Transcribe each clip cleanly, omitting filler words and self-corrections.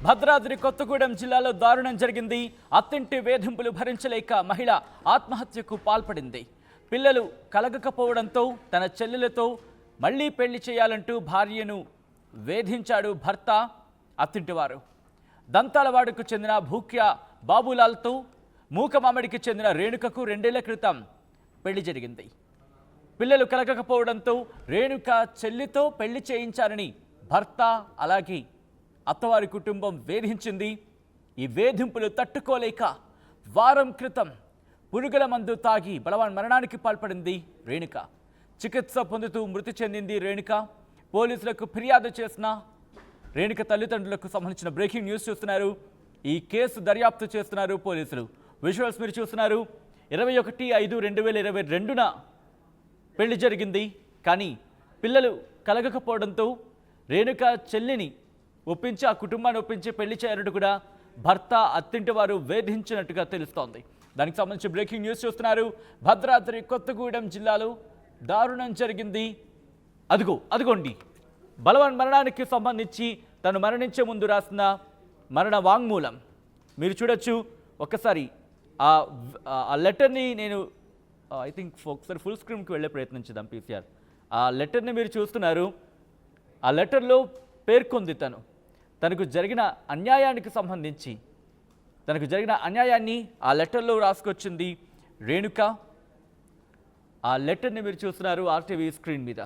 భద్రాద్రి కొత్తగూడెం జిల్లాలో దారుణం జరిగింది. అత్తింటి వేధింపులు భరించలేక మహిళ ఆత్మహత్యకు పాల్పడింది. పిల్లలు కలగకపోవడంతో తన చెల్లెలతో మళ్లీ పెళ్లి చేయాలంటూ భార్యను వేధించాడు భర్త. అత్తింటివారు దంతాలవాడకు చెందిన భూక్య బాబులాల్తో మూకమామిడికి చెందిన రేణుకకు 2 ఏళ్ల క్రితం పెళ్లి జరిగింది. పిల్లలు కలగకపోవడంతో రేణుక చెల్లితో పెళ్లి చేయించారని భర్త అలాగే అత్తవారి కుటుంబం వేధించింది. ఈ వేధింపులు తట్టుకోలేక వారం క్రితం పురుగుల మందు తాగి బలవాన్ మరణానికి పాల్పడింది రేణుక. చికిత్స పొందుతూ మృతి చెందింది రేణుక. పోలీసులకు ఫిర్యాదు చేసిన రేణుక తల్లిదండ్రులకు సంబంధించిన బ్రేకింగ్ న్యూస్ చూస్తున్నారు. ఈ కేసు దర్యాప్తు చేస్తున్నారు పోలీసులు. విజువల్స్ మీరు చూస్తున్నారు. 21/5/2022న పెళ్లి జరిగింది. కానీ పిల్లలు కలగకపోవడంతో రేణుక చెల్లిని ఒప్పించి ఆ కుటుంబాన్ని ఒప్పించి పెళ్లి చేయాలంటూ కూడా భర్త అత్తింటి వారు వేధించినట్టుగా తెలుస్తోంది. దానికి సంబంధించి బ్రేకింగ్ న్యూస్ చూస్తున్నారు. భద్రాద్రి కొత్తగూడెం జిల్లాలో దారుణం జరిగింది. అదిగోండి బలవాన్ మరణానికి సంబంధించి తను మరణించే ముందు రాసిన మరణ వాంగ్మూలం మీరు చూడొచ్చు. ఒక్కసారి ఆ లెటర్ని నేను ఐ థింక్ ఒకసారి ఫుల్ స్క్రీన్కి వెళ్ళే ప్రయత్నం చేద్దాం. పీసీఆర్ ఆ లెటర్ని మీరు చూస్తున్నారు. ఆ లెటర్లో పేర్కొంది తనకు జరిగిన అన్యాయానికి సంబంధించి తనకు జరిగిన అన్యాయాన్ని ఆ లెటర్లో రాసుకొచ్చింది రేణుక. ఆ లెటర్ని మీరు చూస్తున్నారు ఆర్టీవీ స్క్రీన్ మీద.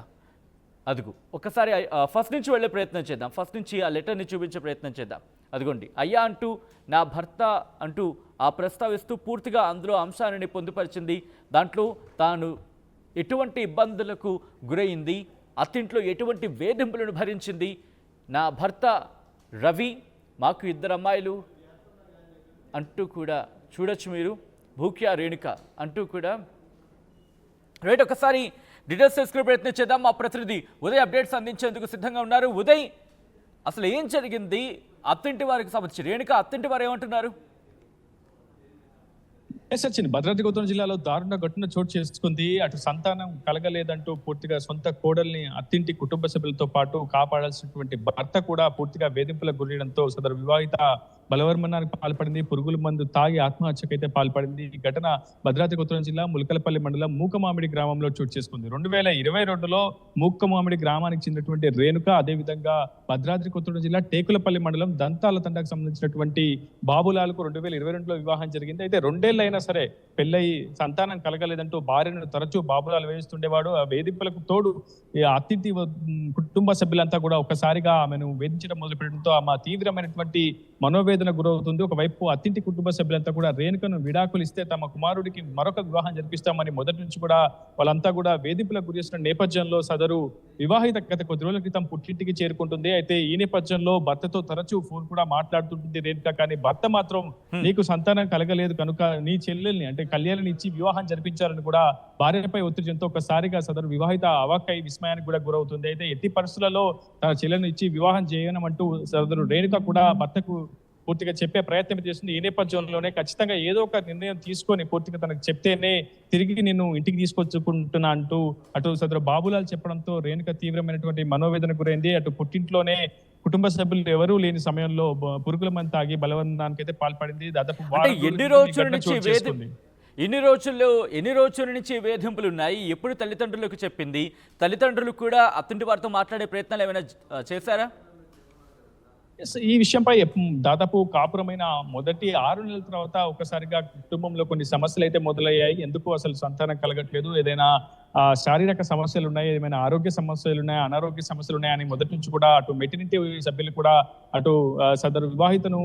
ఒకసారి ఫస్ట్ నుంచి వెళ్ళే ప్రయత్నం చేద్దాం. ఫస్ట్ నుంచి ఆ లెటర్ని చూపించే ప్రయత్నం చేద్దాం. అదిగోండి, అయ్యా అంటూ నా భర్త అంటూ ఆ ప్రస్తావిస్తూ పూర్తిగా అందులో అంశాన్ని పొందుపరిచింది. దాంట్లో తాను ఎటువంటి ఇబ్బందులకు గురైంది, అత్తింట్లో ఎటువంటి వేధింపులను భరించింది, నా భర్త రవి, మాకు 2 అమ్మాయిలు అంటూ కూడా చూడొచ్చు మీరు. భూక్య రేణుక అంటూ కూడా రైట్. ఒకసారి డీటెయిల్స్ తెలుసుకునే ప్రయత్నం చేద్దాం. మా ప్రతినిధి ఉదయ్ అప్డేట్స్ అందించేందుకు సిద్ధంగా ఉన్నారు. ఉదయ్, అసలు ఏం జరిగింది అత్తింటి వారికి సంబంధించి? రేణుక అత్తింటి వారు ఏమంటున్నారు? సచిన్, భద్రాద్రి కొత్తగూడెం జిల్లాలో దారుణ ఘటన చోటు చేసుకుంది. అటు సంతానం కలగలేదంటూ పూర్తిగా సొంత కోడల్ని అత్తింటి కుటుంబ సభ్యులతో పాటు కాపాడాల్సినటువంటి భర్త కూడా పూర్తిగా వేధింపులకు గురడంతో సదరు వివాహిత బలవర్మరణానికి పాల్పడింది. పురుగుల మందు తాగి ఆత్మహత్యకైతే పాల్పడింది. ఈ ఘటన భద్రాద్రి కొత్తగూడెం జిల్లా ములకలపల్లి మండలం మూకమామిడి గ్రామంలో చోటు చేసుకుంది. 2022లో మూకమామిడి గ్రామానికి చెందినటువంటి రేణుక, అదేవిధంగా భద్రాద్రి కొత్తగూడెం జిల్లా టేకులపల్లి మండలం దంతాల తండాకు సంబంధించినటువంటి బాబులాలకు 2022లో వివాహం జరిగింది. అయితే 2 ఏళ్ళైనా సరే పెళ్ళయి సంతానం కలగలేదంటూ భార్యను తరచూ బాబులాలు వేధిస్తుండేవాడు. ఆ వేధింపులకు తోడు అత్తింటి కుటుంబ సభ్యులంతా కూడా ఒక్కసారిగా ఆమెను వేధించడం మొదలుపెట్టడంతో ఆమె తీవ్రమైనటువంటి మనోవేదన గురవుతుంది. ఒకవైపు అత్తింటి కుటుంబ సభ్యులంతా కూడా రేణుకను విడాకులు ఇస్తే తమ కుమారుడికి మరొక వివాహం జరిపిస్తామని మొదటి నుంచి కూడా వాళ్ళంతా కూడా వేధింపులకు గురి చేసిన నేపథ్యంలో సదరు వివాహిత గత కొద్ది రోజుల క్రితం పుట్టింటికి చేరుకుంటుంది. అయితే ఈ నేపథ్యంలో భర్తతో తరచూ ఫోన్ కూడా మాట్లాడుతుంటుంది రేణుక. కానీ భర్త మాత్రం నీకు సంతానం కలగలేదు కనుక నీ చెల్లెల్ని అంటే కళ్యాణిని ఇచ్చి వివాహం జరిపించాలని కూడా భార్యపై ఒత్తిడి చెందుతూ ఒకసారిగా సదరు వివాహిత అవాక్కై విస్మయానికి కూడా గురవుతుంది. అయితే ఎట్టి పరిస్థితులలో తన చెల్లెల్ని ఇచ్చి వివాహం చేయనమంటూ సదరు రేణుక కూడా భర్తకు పూర్తిగా చెప్పే ప్రయత్నం చేస్తుంది. ఈ నేపథ్యంలోనే ఖచ్చితంగా ఏదో ఒక నిర్ణయం తీసుకొని పూర్తిగా తనకు చెప్తేనే తిరిగి నేను ఇంటికి తీసుకొచ్చుకుంటున్నా అంటూ అటు సదరు బాబులాల్ చెప్పడంతో రేణుక తీవ్రమైనటువంటి మనోవేదన గురైంది. అటు పుట్టింట్లోనే కుటుంబ సభ్యులు ఎవరూ లేని సమయంలో పురుగుల మందు తాగి బలవంతానికి అయితే పాల్పడింది. దాదాపు ఎన్ని రోజుల నుంచి వేధింపులు ఉన్నాయి? ఎప్పుడు తల్లిదండ్రులకు చెప్పింది? తల్లిదండ్రులు కూడా అత్తింటి వారితో మాట్లాడే ప్రయత్నాలు ఏమైనా చేశారా? ఈ విషయంపై దాదాపు కాపురమైన మొదటి 6 నెలల తర్వాత ఒకసారిగా కుటుంబంలో కొన్ని సమస్యలు అయితే మొదలయ్యాయి. ఎందుకు అసలు సంతానం కలగట్లేదు, ఏదైనా శారీరక సమస్యలు ఉన్నాయి, ఏమైనా ఆరోగ్య సమస్యలు ఉన్నాయి, అనారోగ్య సమస్యలు ఉన్నాయని మొదటి నుంచి కూడా అటు మెటర్నిటీ సభ్యులు కూడా అటు సదరు వివాహితను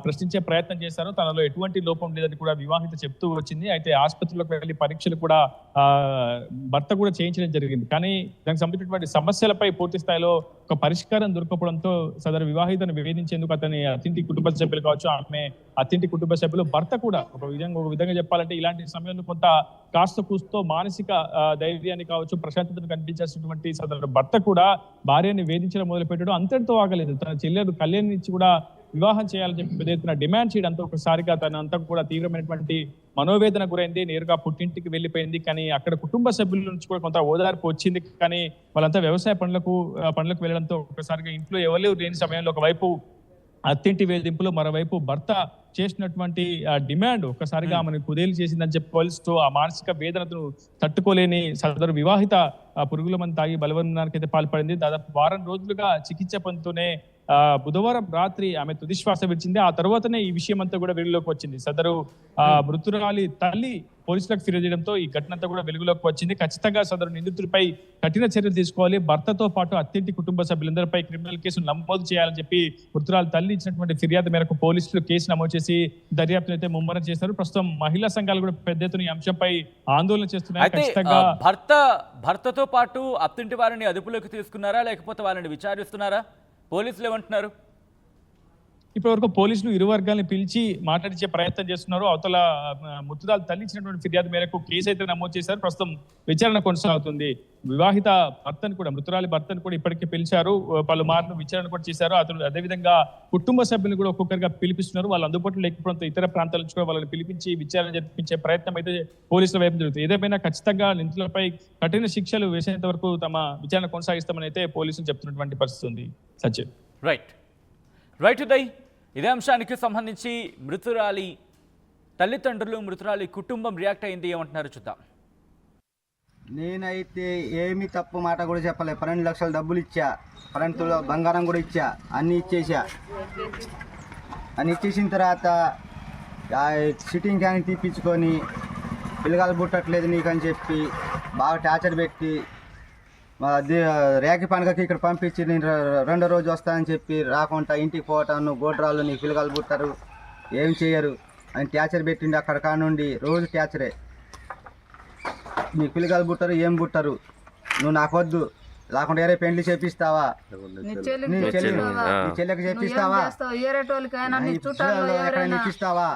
ప్రశ్నించే ప్రయత్నం చేశారు. తనలో ఎటువంటి లోపం లేదని కూడా వివాహిత చెప్తూ వచ్చింది. అయితే ఆసుపత్రిలోకి వెళ్ళి పరీక్షలు కూడా భర్త కూడా చేయించడం జరిగింది. కానీ దానికి సంబంధించినటువంటి సమస్యలపై పూర్తి స్థాయిలో ఒక పరిష్కారం దొరకపోవడంతో సదరు వివాహితను వేధించేందుకు అతని అత్తింటి కుటుంబ సభ్యులు కావచ్చు, ఆమె అత్తింటి కుటుంబ సభ్యులు, భర్త కూడా ఒక విధంగా చెప్పాలంటే ఇలాంటి సమయంలో కొంత కాస్త కూస్తో మానసిక ధైర్యాన్ని కావచ్చు, ప్రశాంతతను కనిపించాల్సినటువంటి సదరు భర్త కూడా భార్యని వేధించడం మొదలుపెట్టడం అంతటితో ఆగలేదు. తన చెల్లెలు కళ్యాణ్ నుంచి కూడా వివాహం చేయాలని చెప్పి పెద్ద ఎత్తున డిమాండ్ చేయడంతో ఒకసారిగా తనంతా కూడా తీవ్రమైనటువంటి మనోవేదన గురైంది. నేరుగా పుట్టింటికి వెళ్ళిపోయింది. కానీ అక్కడ కుటుంబ సభ్యుల నుంచి కూడా కొంత ఓదార్పు వచ్చింది. కానీ వాళ్ళంతా వ్యవసాయ పనులకు వెళ్ళడంతో ఒకసారిగా ఇంట్లో ఎవరు లేని సమయంలో ఒకవైపు అత్తింటి వేధింపులు, మరోవైపు భర్త చేసినటువంటి డిమాండ్ ఒక్కసారిగా ఆమెను కుదేలు చేసిందని చెప్పి పోలీసుతో ఆ మానసిక వేదనను తట్టుకోలేని సదరు వివాహిత పురుగుల మందు తాగి బలవన్నానికి అయితే పాల్పడింది. దాదాపు వారం రోజులుగా చికిత్స పొందుతూనే బుధవారం రాత్రి ఆమె తుదిశ్వాస విడిచింది. ఆ తర్వాతనే ఈ విషయం అంతా కూడా వెలుగులోకి వచ్చింది. సదరు మృతురాలి తల్లి పోలీసులకు ఫిర్యాదు చేయడంతో ఈ ఘటన అంతా కూడా వెలుగులోకి వచ్చింది. ఖచ్చితంగా సదరు నిందితుడిపై కఠిన చర్యలు తీసుకోవాలి, భర్తతో పాటు అత్తింటి కుటుంబ సభ్యులందరిపై క్రిమినల్ కేసులు నమోదు చేయాలని చెప్పి మృతురాలి తల్లి ఇచ్చినటువంటి ఫిర్యాదు మేరకు పోలీసులు కేసు నమోదు చేసి దర్యాప్తును అయితే ముమ్మరం చేశారు. ప్రస్తుతం మహిళా సంఘాలు కూడా పెద్ద ఎత్తున ఈ అంశంపై ఆందోళన చేస్తున్నాయి. ఖచ్చితంగా భర్తతో పాటు అత్తింటి వారిని అదుపులోకి తీసుకున్నారా, లేకపోతే వారిని విచారిస్తున్నారా? పోలీసులు ఏమంటున్నారు? ఇప్పటివరకు పోలీసులు ఇరు వర్గాలను పిలిచి మాట్లాడించే ప్రయత్నం చేస్తున్నారు. అవతల మృతురాలు తల్లి ఇచ్చినటువంటి ఫిర్యాదు మేరకు కేసు అయితే నమోదు చేశారు. ప్రస్తుతం విచారణ కొనసాగుతుంది. వివాహిత భర్తను కూడా, మృతురాలి భర్తను కూడా ఇప్పటికే పిలిచారు, పలుమార్లు విచారణ కూడా చేశారు. అతను అదేవిధంగా కుటుంబ సభ్యులను కూడా ఒక్కొక్కరిగా పిలిపిస్తున్నారు. వాళ్ళు అందుబాటులో లేకపోవడంతో ఇతర ప్రాంతాల నుంచి కూడా వాళ్ళని పిలిపించి విచారణ జరిపించే ప్రయత్నం అయితే పోలీసుల వైపు జరుగుతుంది. ఏదేమైనా ఖచ్చితంగా నిందితులపై కఠిన శిక్షలు వేసేంత వరకు తమ విచారణ కొనసాగిస్తామని అయితే పోలీసులు చెప్తున్నటువంటి పరిస్థితి ఉంది. సచిన్. రైట్ ఉదయ్, ఇదే అంశానికి సంబంధించి మృతురాలి తల్లిదండ్రులు, మృతురాలి కుటుంబం రియాక్ట్ అయింది, ఏమంటున్నారు చూద్దాం. నేనైతే ఏమి తప్పు మాట కూడా చెప్పలే. 12 లక్షల డబ్బులు ఇచ్చా, 12 తులాల బంగారం కూడా ఇచ్చా, అన్నీ ఇచ్చేసా. అన్నీ ఇచ్చేసిన తర్వాత సిట్టింగ్ క్యాన్ తీపించుకొని పిల్లగాలు పుట్టట్లేదు నీకని చెప్పి బాగా టార్చర్ పెట్టి రేఖ పండుగకి ఇక్కడ పంపించి నేను 2వ రోజు వస్తానని చెప్పి రాకుండా ఇంటికి పోవటాను, గోడ్రాళ్ళు నీకు పిల్లగాలు పుట్టారు ఏం చేయరు అని టార్చర్ పెట్టిండి. అక్కడ కానుండి రోజు టార్చరే. నీకు పిల్లగాలు పుట్టారు ఏం పుట్టారు, నువ్వు నాకు వద్దు, లేకుండా వేరే పెళ్లి చేపిస్తావా, నీ చెల్లెకి చేపిస్తావా, ఎక్కడైనా ఇప్పిస్తావా,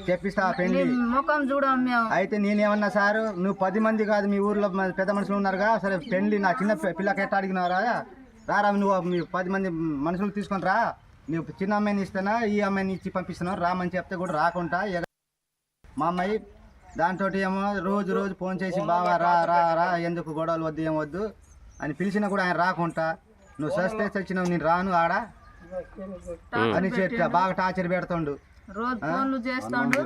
చెప్పిస్తావా పెళ్లి. అయితే నేనేమన్నా సారు, నువ్వు 10 మంది కాదు మీ ఊర్లో పెద్ద మనుషులు ఉన్నారుగా, సరే పెళ్లి నా చిన్న పిల్లకి ఎట్లా అడిగినారా, రారా నువ్వు మీ 10 మంది మనుషులు తీసుకొని రా, నువ్వు చిన్న అమ్మాయిని ఇస్తానా ఈ అమ్మాయిని ఇచ్చి పంపిస్తున్నావు రామని చెప్తే కూడా రాకుండా మా అమ్మాయి దాంతో ఏమో రోజు ఫోన్ చేసి బావా రా రా రా ఎందుకు గొడవలు వద్దు ఏం వద్దు అని పిలిచినా కూడా ఆయన రాకుండా నువ్వు సస్తే చచ్చినావు నేను రాను ఆడ అని చెప్పి బాగా టార్చర్ పెడుతుండు. రోజు ఫోన్ చేస్తుంది,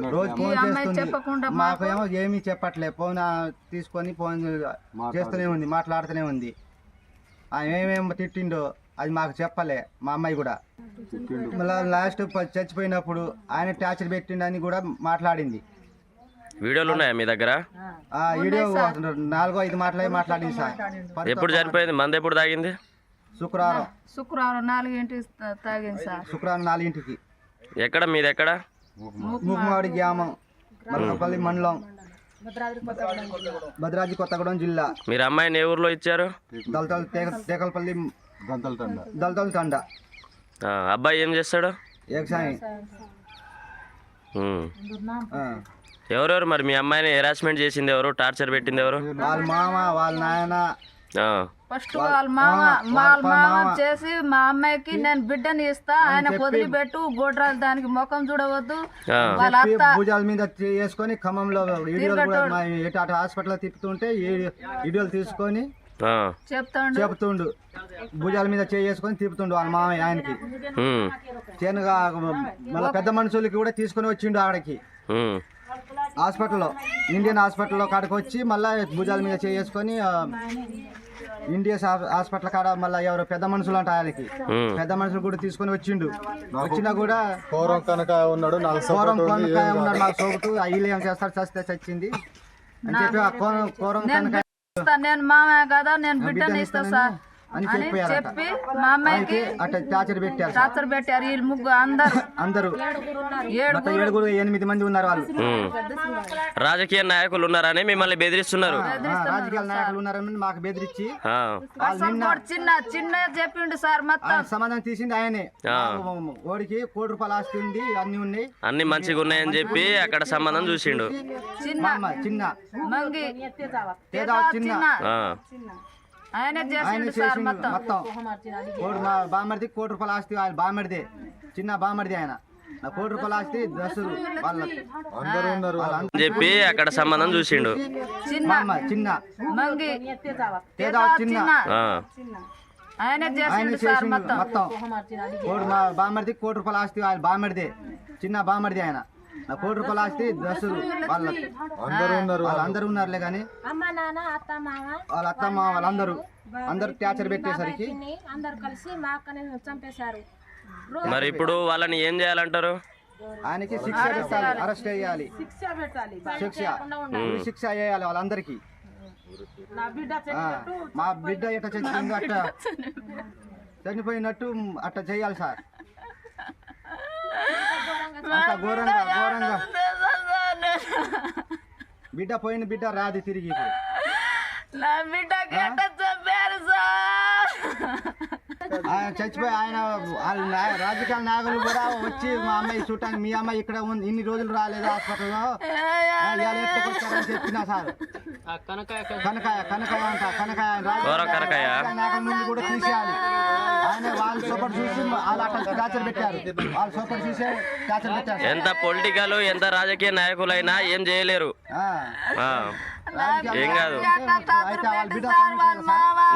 మాకేమో ఏమీ చెప్పట్లే. ఫోన్ తీసుకొని ఫోన్ చేస్తూనే ఉంది, మాట్లాడుతూనే ఉంది. ఆయన ఏమేమో తిట్టిండో అది మాకు చెప్పలే. మా అమ్మాయి కూడా మళ్ళీ లాస్ట్ చచ్చిపోయినప్పుడు ఆయన టార్చర్ పెట్టిండని కూడా మాట్లాడింది. వీడియోలు ఉన్నాయా మీ దగ్గర? వీడియో 4-5 మాట్లాడింది సార్. ఎప్పుడు చనిపోయింది? మందు ఎప్పుడు తాగింది? శుక్రవారం 4 తాగింది సార్. శుక్రవారం 4 ఎక్కడ మీది? ఎక్కడ? ముక్కుమాడి గ్రామం, మల్కపల్లి మండలం, భద్రాద్రి కొత్తగూడెం జిల్లా. మీరు అమ్మాయిని ఏ ఊర్లో ఇచ్చారు? తేకల్పల్లి దళతల తండ. అబ్బాయి ఏం చేస్తాడు? వ్యవసాయం. ఎవరెవరు మరి మీ అమ్మాయిని హెరాస్మెంట్ చేసింది ఎవరు? టార్చర్ పెట్టింది ఎవరు? వాళ్ళ మామ, వాళ్ళ నాయన. ఫస్ట్ వాళ్ళ మామ చేసి మా అమ్మాయికి నేను బిడ్డని ఇస్తా, ఆయన వదిలిపెట్టు, గోడ్రాలు దానికి ముఖం చూడవద్దు, వాళ్ళ అత్త భుజాల మీద చేసుకొని ఖమ్మంలో హాస్పిటల్ తిప్పుతుంటే వీడియోలు తీసుకొని చెప్తుండు, భుజాల మీద చేసుకొని తిప్పుతుండు వాళ్ళ మామ ఆయనకి. చేనుగా మళ్ళీ పెద్ద మనుషులకి కూడా తీసుకొని వచ్చిండు ఆడకి హాస్పిటల్లో, ఇండియన్ హాస్పిటల్లో కాడకి వచ్చి మళ్ళీ భుజాల మీద చేసుకొని ఇండియన్ హాస్పిటల్ కాడ మళ్ళీ ఎవరు పెద్ద మనుషులు అంట ఆయనకి, పెద్ద మనుషులు కూడా తీసుకొని వచ్చిండు. వచ్చినా కూడా కోరం కనకాయ ఉన్నాడు నాకు సోపుతూ వీళ్ళు ఏం చేస్తారు, చస్తే చచ్చింది అని చెప్పి ఆ కోరం కనకాయ నేను మామయ్య కదా నేను బిడ్డని ఇస్తా సార్ అని చెప్పి మా అమ్మాయికి అట్లా టార్చర్ పెట్టారు. వీళ్ళు ముగ్గురు అందరూ 7 మంది ఉన్నారు. వాళ్ళు రాజకీయ నాయకులు ఉన్నారని మిమ్మల్ని బెదిరిస్తున్నారు. రాజకీయ నాయకులు ఉన్నారని మాకు బెదిరించి చిన్న చెప్పిండు సార్. మొత్తం సమాధానం తీసింది ఆయనే. ఓడికి ₹1 కోటి ఆస్తి ఉంది, అన్ని ఉన్నాయి, అన్ని మంచిగా ఉన్నాయని చెప్పి అక్కడ సంబంధం చూసిండు. చిన్న మంగి చిన్న ఆయన చేసిండు మొత్తం. బామ్మడిది ₹1 కోటి ఆస్తి, వాళ్ళ బామ్మడిదే, చిన్న బామ్మడిది. ఆయన ₹1 కోటి ఆస్తి, డ్రెస్సులు వాళ్ళకి అందరూ ఉన్నారు అని చెప్పి అక్కడ సంబంధం చూసిండు. చిన్న మంగి చిన్న ఆయనే ఆయన చేసిండు సార్ చేసిండు మొత్తం. మొత్తం మా బామ్మడిది ₹1 కోటి ఆస్తి వాళ్ళ బామ్మడిదే, చిన్న బామ్మడిది ఆయన. నా ₹1 కోటి ఆస్తి డ్రెస్సులు వాళ్ళందరూ ఉన్నారులే కానీ అమ్మ నాన్న అత్త మామ వాళ్ళ అత్తమ్మ వాళ్ళందరూ టార్చర్ పెట్టేసరికి అందరు కలిసి మా అక్కని చంపేశారు. మరి ఇప్పుడు వాళ్ళని ఏం చేయాలంటారు? ఆయనకి శిక్ష పెట్టాలి, అరెస్ట్ చేయాలి, శిక్ష చేయాలి వాళ్ళందరికీ. మా బిడ్డ ఎట్లా చచ్చిపోయిందో అట్లా చనిపోయినట్టు అట్లా చేయాలి సార్. అంత ఘోరంగా ఘోరంగా బిడ్డ పోయిన బిడ్డ రాదు తిరిగి ఇప్పుడు. నా బిడ్డకి ఎట్ట చంపారు సార్. ఆయన చచ్చిపోయి ఆయన రాజకీయ నాయకులు కూడా వచ్చి మా అమ్మాయి చూడటానికి, మీ అమ్మాయి ఇక్కడ ఉంది ఇన్ని రోజులు రాలేదు హాస్పిటల్లో, ఇవాళ ఎట్లా వచ్చారని చెప్పినా సార్. కనకాయ అంట కనకాయ రాజకీయ నాయకుల నుండి కూడా తీసేయాలి. ఆయన వాళ్ళు సపోర్ట్ చూసి వాళ్ళు అట్లా టార్చర్ పెట్టారు, వాళ్ళు సపోర్ట్ చూసే టార్చర్ పెట్టారు. ఎంత పొలిటికల్ ఎంత రాజకీయ నాయకులైనా ఏం చేయలేరు. ఏం కాదు,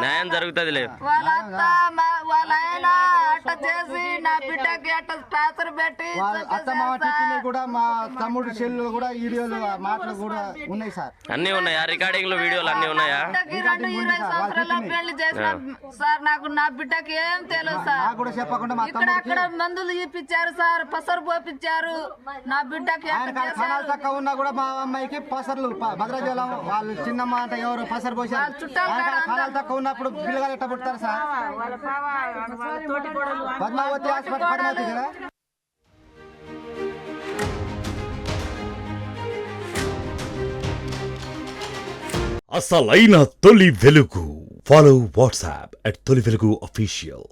న్యాయం జరుగుతుంది లేదు. వాళ్ళ ఆయన అట్ట చేసి నా బిడ్డకి అట్ట టార్చర్ పెట్టి అత్తమామ టిఫిన్ కూడా మా తమ్ముడు చెల్లు కూడా వీడియోలు మాటలు కూడా ఉన్నాయి సార్. అన్ని ఉన్నాయా? రికార్డింగ్లు వీడియోలు అన్ని ఉన్నాయా? 20 సంవత్సరాల పెళ్లి చేసిన సార్. నాకు నా బిడ్డకి ఏం తెలియదు సార్. నాకు కూడా చెప్పకుండా మా ఇక్కడ అక్కడ మందులు ఇప్పించారు సార్, పసరు పోపించారు. నా బిడ్డకి ఆయన కణాలు తక్కువ ఉన్నా కూడా మా అమ్మాయికి పసర్లు భద్రాచలం వాళ్ళు చిన్నమ్మ అంటే ఎవరు పసరు పోసారు. కణాలు తక్కువ ఉన్నప్పుడు పిల్లగాలు ఎట్లా పుడతారు సార్? పద్మావతి హాస్పిటల్ పద్మావతి కదా. అసలైన తొలి వెలుగు. ఫాలో వాట్సాప్ @తొలి వెలుగు official.